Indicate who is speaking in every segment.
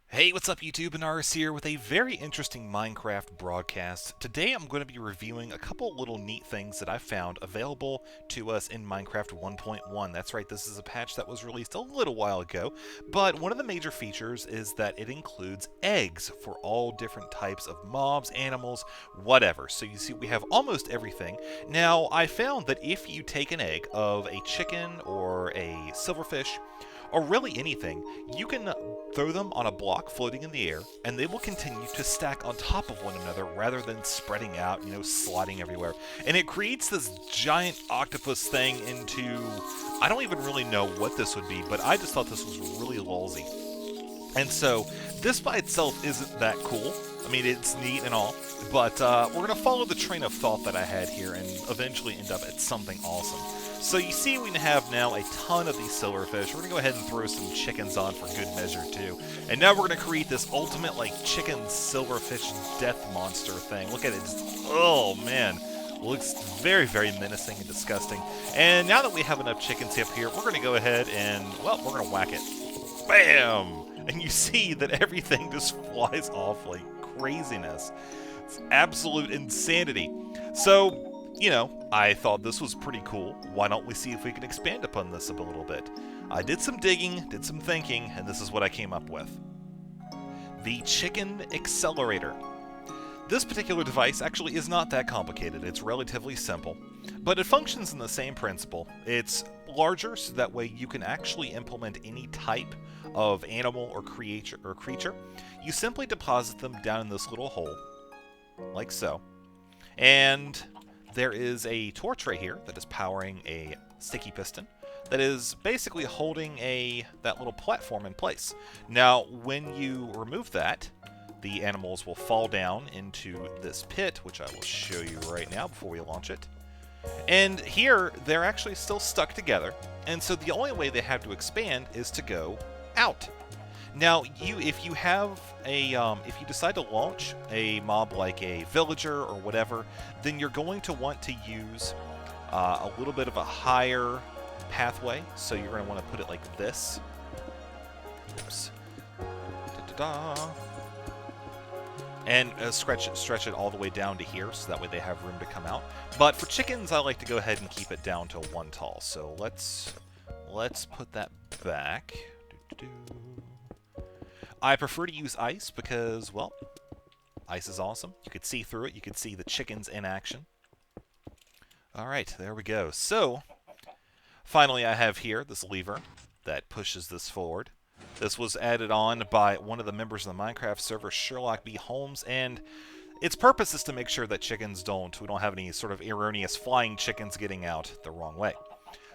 Speaker 1: Hey, what's up YouTube? Anaris here with a very interesting Minecraft broadcast. Today I'm going to be reviewing a couple little neat things that I found available to us in Minecraft 1.1. That's right, this is a patch that was released a little while ago, but one of the major features is that it includes eggs for all different types of mobs, animals, whatever. So you see we have almost everything. Now, I found that if you take an egg of a chicken or a silverfish, or really anything, you can throw them on a block floating in the air, and they will continue to stack on top of one another rather than spreading out, slotting everywhere. And it creates this giant octopus thing into... I don't even really know what this would be, but I just thought this was really lousy. And so, this by itself isn't that cool. I mean, it's neat and all, but we're going to follow the train of thought that I had here and eventually end up at something awesome. So you see we have now a ton of these silverfish. We're going to go ahead and throw some chickens on for good measure, too. And now we're going to create this ultimate, chicken silverfish death monster thing. Look at it. Oh, man. Looks very, very menacing and disgusting. And now that we have enough chickens up here, we're going to go ahead and, well, we're going to whack it. Bam! And you see that everything just flies off like craziness. It's absolute insanity. So, I thought this was pretty cool. Why don't we see if we can expand upon this a little bit? I did some digging, did some thinking, and this is what I came up with. The Chicken Accelerator. This particular device actually is not that complicated. It's relatively simple, but it functions in the same principle. It's larger, so that way you can actually implement any type of animal or creature. You simply deposit them down in this little hole, like so. And there is a torch right here that is powering a sticky piston that is basically holding that little platform in place. Now, when you remove that, the animals will fall down into this pit, which I will show you right now before we launch it. And here, they're actually still stuck together, and so the only way they have to expand is to go out. Now, if you decide to launch a mob like a villager or whatever, then you're going to want to use a little bit of a higher pathway. So you're going to want to put it like this. Oops. Da-da-da. And stretch it all the way down to here, so that way they have room to come out. But for chickens, I like to go ahead and keep it down to one tall. So let's put that back. I prefer to use ice because, well, ice is awesome. You could see through it. You could see the chickens in action. All right, there we go. So, finally I have here this lever that pushes this forward. This was added on by one of the members of the Minecraft server, Sherlock B. Holmes, and its purpose is to make sure that we don't have any sort of erroneous flying chickens getting out the wrong way.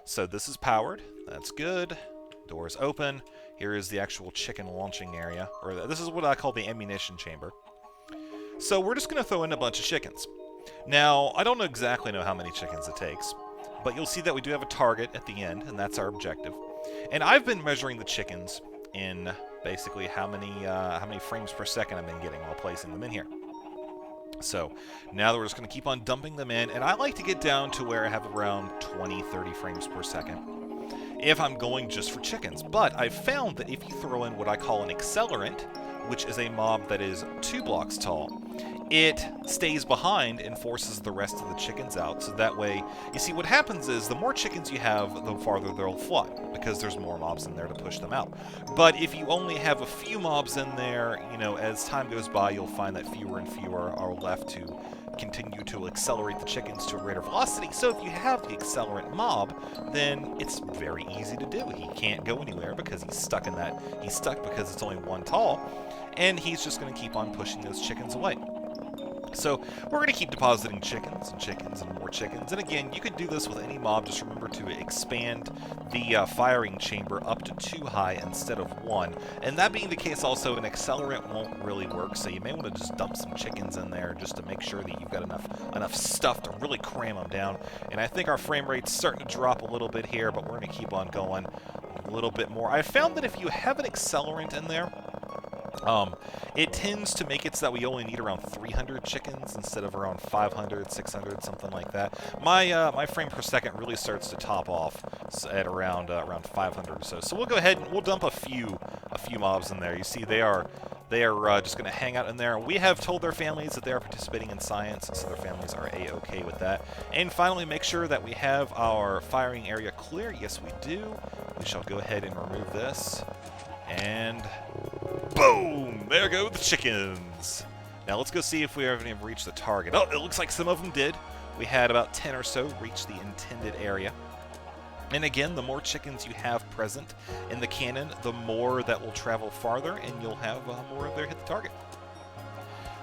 Speaker 1: So this is powered. That's good. Doors open. Here is the actual chicken launching area, or this is what I call the ammunition chamber. So we're just going to throw in a bunch of chickens. Now, I don't exactly know how many chickens it takes, but you'll see that we do have a target at the end, and that's our objective. And I've been measuring the chickens in basically how many frames per second I've been getting while placing them in here. So now we're just going to keep on dumping them in, and I like to get down to where I have around 20-30 frames per second if I'm going just for chickens. But I've found that if you throw in what I call an accelerant, which is a mob that is 2 blocks tall, it stays behind and forces the rest of the chickens out. So that way, you see what happens is the more chickens you have, the farther they'll fly, because there's more mobs in there to push them out. But if you only have a few mobs in there, as time goes by, you'll find that fewer and fewer are left to continue to accelerate the chickens to a greater velocity. So if you have the accelerant mob, then it's very easy to do. He can't go anywhere because he's stuck because it's only 1 tall, and he's just going to keep on pushing those chickens away. So we're going to keep depositing chickens and more chickens. And again, you could do this with any mob. Just remember to expand the firing chamber up to 2 high instead of 1. And that being the case also, an accelerant won't really work. So you may want to just dump some chickens in there just to make sure that you've got enough stuff to really cram them down. And I think our frame rate's starting to drop a little bit here, but we're going to keep on going a little bit more. I found that if you have an accelerant in there, It tends to make it so that we only need around 300 chickens instead of around 500, 600, something like that. My frame per second really starts to top off at around 500 or so. So we'll go ahead and we'll dump a few mobs in there. You see, they are just going to hang out in there. We have told their families that they are participating in science, so their families are a-okay with that. And finally, make sure that we have our firing area clear. Yes, we do. We shall go ahead and remove this. And boom! There go the chickens! Now let's go see if we have any reached the target. Oh, it looks like some of them did. We had about 10 or so reach the intended area. And again, the more chickens you have present in the cannon, the more that will travel farther, and you'll have more of their hit the target.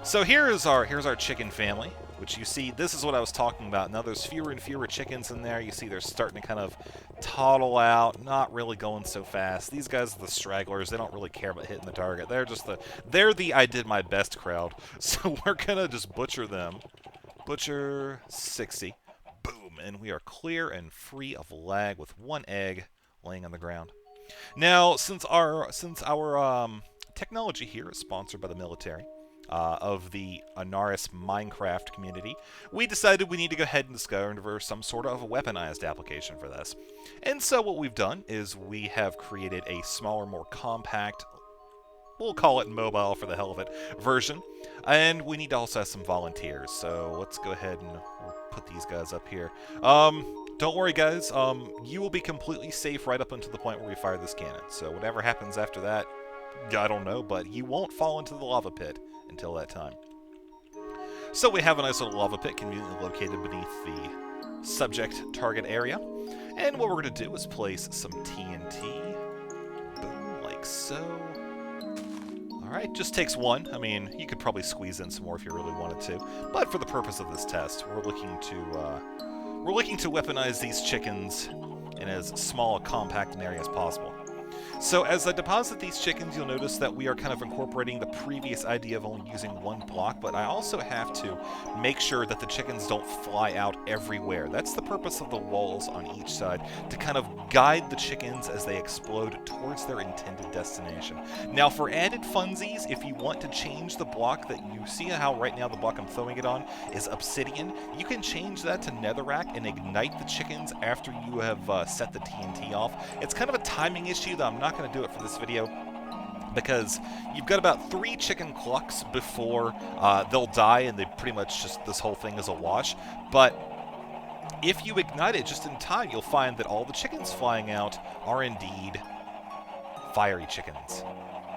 Speaker 1: So here's our chicken family, which you see, this is what I was talking about. Now there's fewer and fewer chickens in there. You see they're starting to kind of toddle out, not really going so fast. These guys are the stragglers. They don't really care about hitting the target. They're the I did my best crowd. So we're gonna just butcher them. Butcher 60. Boom, and we are clear and free of lag with one egg laying on the ground. Now, since our technology here is sponsored by the military of the Anaris Minecraft community, we decided we need to go ahead and discover some sort of weaponized application for this. And so what we've done is we have created a smaller, more compact, we'll call it mobile for the hell of it, version. And we need to also have some volunteers. So let's go ahead and we'll put these guys up here. Don't worry, guys. You will be completely safe right up until the point where we fire this cannon. So whatever happens after that, I don't know, but you won't fall into the lava pit until that time. So we have a nice little lava pit conveniently located beneath the subject target area. And what we're going to do is place some TNT. Boom, like so. Alright, just takes one. I mean, you could probably squeeze in some more if you really wanted to. But for the purpose of this test, we're looking to weaponize these chickens in as small a compact an area as possible. So as I deposit these chickens, you'll notice that we are kind of incorporating the previous idea of only using one block, but I also have to make sure that the chickens don't fly out everywhere. That's the purpose of the walls on each side, to kind of guide the chickens as they explode towards their intended destination. Now for added funsies, if you want to change the block that you see how right now the block I'm throwing it on is obsidian, you can change that to netherrack and ignite the chickens after you have set the TNT off. It's kind of a timing issue that I'm not going to do it for this video because you've got about 3 chicken clucks before they'll die and they pretty much just, this whole thing is a wash. But if you ignite it just in time, you'll find that all the chickens flying out are indeed fiery chickens.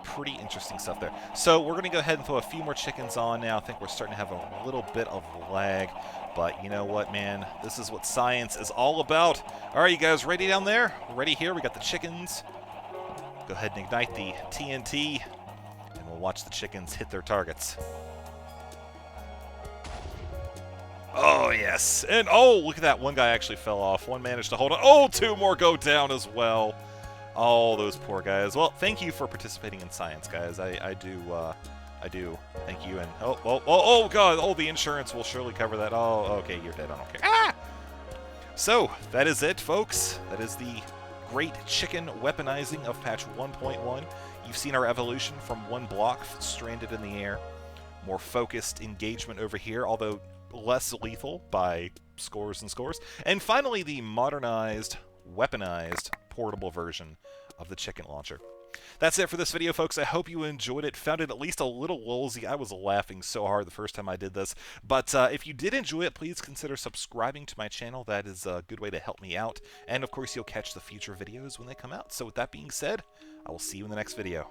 Speaker 1: Pretty interesting stuff there. So we're going to go ahead and throw a few more chickens on now. I think we're starting to have a little bit of lag. But you know what, man? This is what science is all about. All right, you guys ready down there? We're ready here. We got the chickens. Go ahead and ignite the TNT, and we'll watch the chickens hit their targets. Oh, yes. And, oh, look at that. One guy actually fell off. One managed to hold on. Oh, 2 more go down as well. Oh, those poor guys. Well, thank you for participating in science, guys. I do. Thank you. And, oh, God. Oh, the insurance will surely cover that. Oh, okay, you're dead. I don't care. Ah! So, that is it, folks. That is the great chicken weaponizing of patch 1.1. You've seen our evolution from one block stranded in the air, more focused engagement over here, although less lethal by scores and scores, and finally the modernized, weaponized, portable version of the chicken launcher. That's it for this video, folks. I hope you enjoyed it, found it at least a little lulzy. I was laughing so hard the first time I did this. But if you did enjoy it, please consider subscribing to my channel. That is a good way to help me out. And, of course, you'll catch the future videos when they come out. So with that being said, I will see you in the next video.